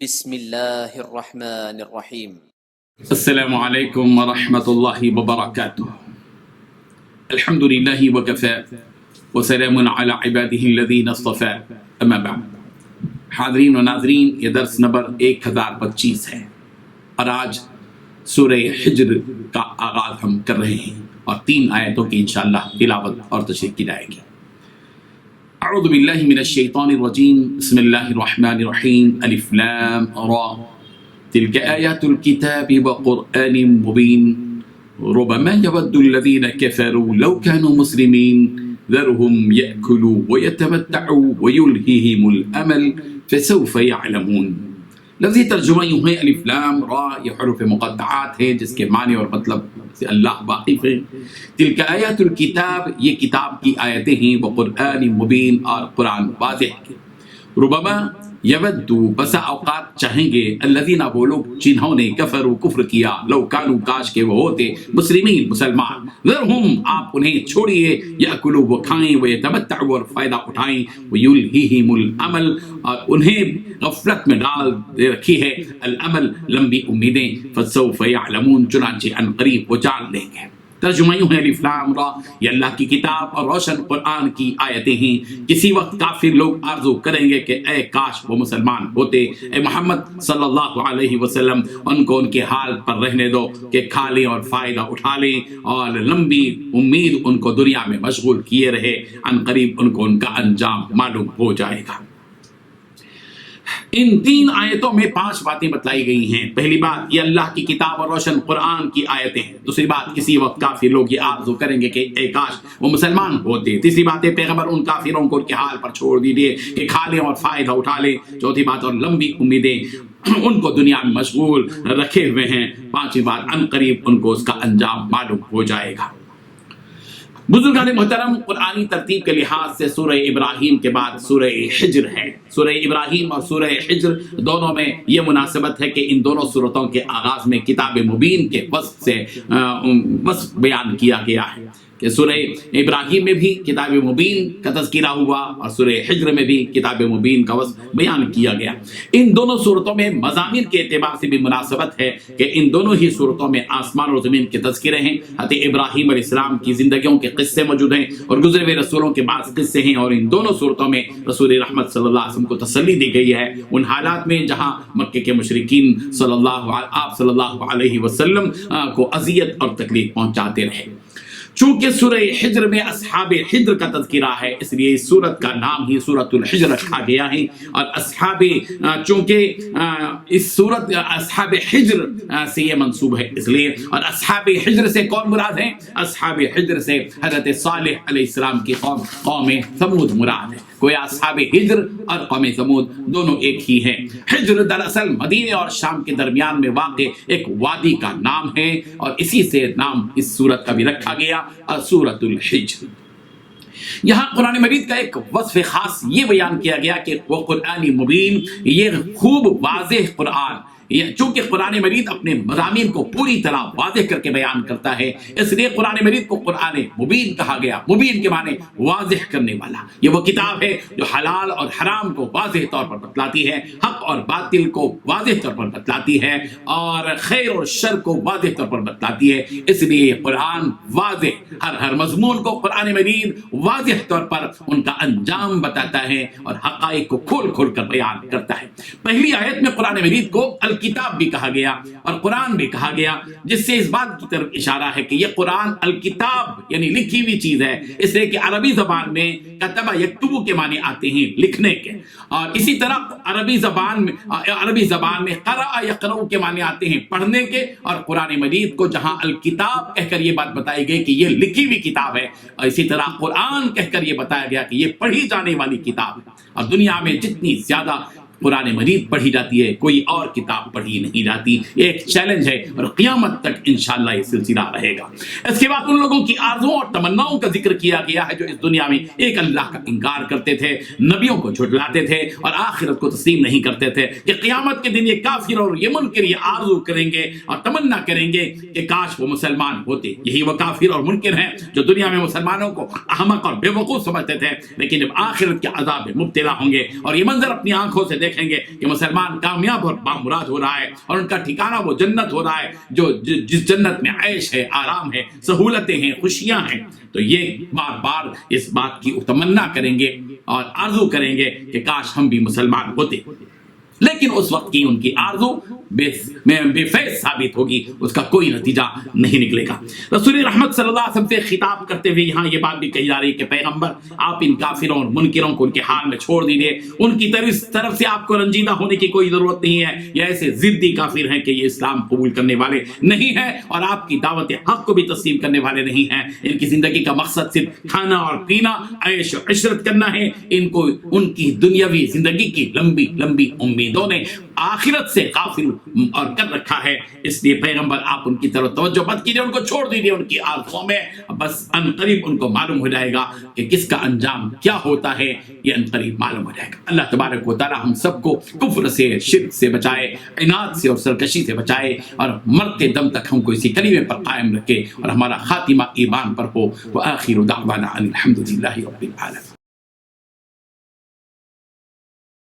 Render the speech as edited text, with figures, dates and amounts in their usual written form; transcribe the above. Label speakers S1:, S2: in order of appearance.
S1: بسم الله الرحمن الرحيم.
S2: السلام عليكم ورحمة الله وبركاته. الحمد لله وكفى وسلام على عباده الذين اصطفى اما بعد. حاضرین و ناظرین، یہ درس نمبر 1025 ہے اور آج سورہ حجر کا آغاز ہم کر رہے ہیں اور 3 آیتوں کی انشاءاللہ تلاوت اور تشریح کی جائے گی. اعوذ باللہ من الشیطان الرجیم، بسم اللہ الرحمن الرحیم، الف لام را تلك آیات الكتاب وقرآن مبین ربما يود الذين كفروا لو كانوا مسلمين ذرهم يأكلوا ويتمتعوا ويلههم الأمل فسوف يعلمون. لفظی ترجمہ یوں ہے، الف لام را یہ حروف مقطعات ہیں جس کے معنی اور مطلب سے اللہ واقف ہے. تلک آیات الکتاب، یہ کتاب کی آیتیں ہیں، وقرآن مبین اور قرآن واضح کے. ربما یودو بسا اوقات چاہیں گے، الذین وہ لوگ جنہوں نے کفروا کفر کیا، لو کانوا کاش کے وہ ہوتے مسلمین مسلمان، ذرہم آپ انہیں چھوڑیے، یاکلوا وہ کھائیں، ویتمتعوا اور فائدہ اٹھائیں، ویلہہم الامل اور انہیں غفلت میں ڈال دے رکھی ہے الامل لمبی امیدیں، فسوف یعلمون چنانچہ ان قریب وہ جان لیں گے. ترجمہ یوں ہے، الف لام را یہ اللہ کی کتاب اور روشن قرآن کی آیتیں ہیں. کسی وقت کافر لوگ آرزو کریں گے کہ اے کاش وہ مسلمان ہوتے. اے محمد صلی اللہ علیہ وسلم ان کو ان کے حال پر رہنے دو کہ کھا لیں اور فائدہ اٹھا لیں، اور لمبی امید ان کو دنیا میں مشغول کیے رہے، ان قریب ان کو ان کا انجام معلوم ہو جائے گا. ان 3 آیتوں میں 5 باتیں بتلائی گئی ہیں. پہلی بات، یہ اللہ کی کتاب اور روشن قرآن کی آیتیں ہیں. دوسری بات، کسی وقت کافر لوگ یہ آرزو کریں گے کہ اے کاش وہ مسلمان ہوتے. تیسری بات ہے، پیغمبر ان کافروں کو ان کے حال پر چھوڑ دیجیے کہ کھا لیں اور فائدہ اٹھا لیں. چوتھی بات، اور لمبی امیدیں ان کو دنیا میں مشغول رکھے ہوئے ہیں. پانچویں بات، ان قریب ان کو اس کا انجام معلوم ہو جائے گا. بزرگان محترم، قرآنی ترتیب کے لحاظ سے سورہ ابراہیم کے بعد سورہ حجر ہے. سورہ ابراہیم اور سورہ حجر دونوں میں یہ مناسبت ہے کہ ان دونوں سورتوں کے آغاز میں کتاب مبین کے وصف سے وصف بیان کیا گیا ہے کہ سورہ ابراہیم میں بھی کتاب مبین کا تذکرہ ہوا اور سورہ حجر میں بھی کتاب مبین کا وصف بیان کیا گیا. ان دونوں صورتوں میں مضامین کے اعتبار سے بھی مناسبت ہے کہ ان دونوں ہی صورتوں میں آسمان اور زمین کے تذکرے ہیں. حضرت ابراہیم علیہ السلام کی زندگیوں کے قصے موجود ہیں اور گزرے ہوئے رسولوں کے بعض قصے ہیں، اور ان دونوں صورتوں میں رسول رحمت صلی اللہ علیہ وسلم کو تسلی دی گئی ہے ان حالات میں جہاں مکے کے مشرکین آپ صلی اللہ علیہ وسلم کو اذیت اور تکلیف پہنچاتے رہے. چونکہ سورہ حجر میں اصحاب حجر کا تذکرہ ہے، اس لیے اس سورت کا نام ہی سورۃ الحجر رکھا گیا ہے. اور چونکہ اس سورت اصحاب حجر سے یہ منسوب ہے اس لیے. اور اصحاب حجر سے کون مراد ہیں؟ اصحاب حجر سے حضرت صالح علیہ السلام کی قوم ثمود مراد ہے. گویا اصحاب حجر اور قوم ثمود دونوں ایک ہی ہیں. حجر دراصل مدینے اور شام کے درمیان میں واقع ایک وادی کا نام ہے، اور اسی سے نام اس سورت کا بھی رکھا گیا، سورۃ الحجر. یہاں قرآن مجید کا ایک وصف خاص یہ بیان کیا گیا کہ وہ قرآن مبین، یہ خوب واضح قرآن. چونکہ قرآن مجید اپنے مضامین کو پوری طرح واضح کر کے بیان کرتا ہے، اس لیے قرآن مجید کو قرآن مبین کہا گیا. مبین کے معنی واضح کرنے والا. یہ وہ کتاب ہے جو حلال اور حرام کو واضح طور پر بتلاتی ہے، حق اور باطل کو واضح طور پر بتلاتی ہے، اور خیر اور شر کو واضح طور پر بتلاتی ہے. اس لیے یہ قرآن واضح ہر مضمون کو قرآن مجید واضح طور پر ان کا انجام بتاتا ہے اور حقائق کو کھول کھول کر بیان کرتا ہے. پہلی آیت میں قرآن مجید کو الکتاب بھی کہا گیا اور قرآن بھی کہا گیا، جس سے اس بات کی طرف اشارہ ہے کہ یہ قرآن الکتاب یعنی لکھی ہوئی چیز ہے. اس لیے کہ عربی زبان میں کتبہ یکتبو کے معنی آتے ہیں لکھنے کے، اور اسی طرح عربی زبان میں قرأ یقرأ کے معنی آتے ہیں پڑھنے کے. اور قرآن مجید کو جہاں الکتاب کہہ کر یہ بات بتائی گئی کہ یہ لکھی ہوئی کتاب ہے، اور اسی طرح قرآن کہہ کر یہ بتایا گیا کہ یہ پڑھی جانے والی کتاب ہے. اور دنیا میں جتنی زیادہ قرآن مجید پڑھی جاتی ہے، کوئی اور کتاب پڑھی نہیں جاتی. یہ ایک چیلنج ہے اور قیامت تک انشاءاللہ یہ سلسلہ رہے گا. اس کے بعد ان لوگوں کی آرزوؤں اور تمناؤں کا ذکر کیا گیا ہے جو اس دنیا میں ایک اللہ کا انکار کرتے تھے، نبیوں کو جھٹلاتے تھے اور آخرت کو تسلیم نہیں کرتے تھے. کہ قیامت کے دن یہ کافر اور یہ منکر یہ آرزو کریں گے اور تمنا کریں گے کہ کاش وہ مسلمان ہوتے. یہی وہ کافر اور منکر ہیں جو دنیا میں مسلمانوں کو احمق اور بے وقوف سمجھتے تھے، لیکن جب آخرت کے عذاب میں مبتلا ہوں گے اور یہ منظر اپنی آنکھوں سے دیکھیں گے کہ مسلمان کامیاب اور بامراد ہو رہا ہے اور ان کا ٹھکانہ وہ جنت ہو رہا ہے جو جس جنت میں عیش ہے، آرام ہے، سہولتیں ہیں، خوشیاں ہیں، تو یہ بار بار اس بات کی تمنا کریں گے اور آرزو کریں گے کہ کاش ہم بھی مسلمان ہوتے. لیکن اس وقت کی ان کی آرزو بے فیض ثابت ہوگی، اس کا کوئی نتیجہ نہیں نکلے گا. رسول رحمت صلی اللہ علیہ وسلم سے خطاب کرتے ہوئے یہاں یہ بات بھی کہی جا رہی ہے کہ پیغمبر آپ ان کافروں اور منکروں کو ان کے حال میں چھوڑ دیجئے، ان کی طرف سے آپ کو رنجیدہ ہونے کی کوئی ضرورت نہیں ہے. یہ ایسے ضدی کافر ہیں کہ یہ اسلام قبول کرنے والے نہیں ہیں اور آپ کی دعوت حق کو بھی تسلیم کرنے والے نہیں ہیں. ان کی زندگی کا مقصد صرف کھانا اور پینا، عیش و عشرت کرنا ہے. ان کو ان کی دنیاوی زندگی کی لمبی لمبی امیدوں نے آخرت سے غافل اور کر رکھا ہے. اس لیے پیغمبر آپ ان کی طرف توجہ مت کیجیے، ان کو چھوڑ دیجیے ان کی آرزوؤں میں. بس ان قریب ان کو معلوم ہو جائے گا کہ کس کا انجام کیا ہوتا ہے، یہ ان قریب معلوم ہو جائے گا. اللہ تبارک و تعالی ہم سب کو کفر سے، شرک سے بچائے، عناد سے اور سرکشی سے بچائے اور مرتے دم تک ہم کو اسی کلمے پر قائم رکھے اور ہمارا خاتمہ ایمان پر ہو. وآخر دعوانا ان الحمد للہ رب العالمین.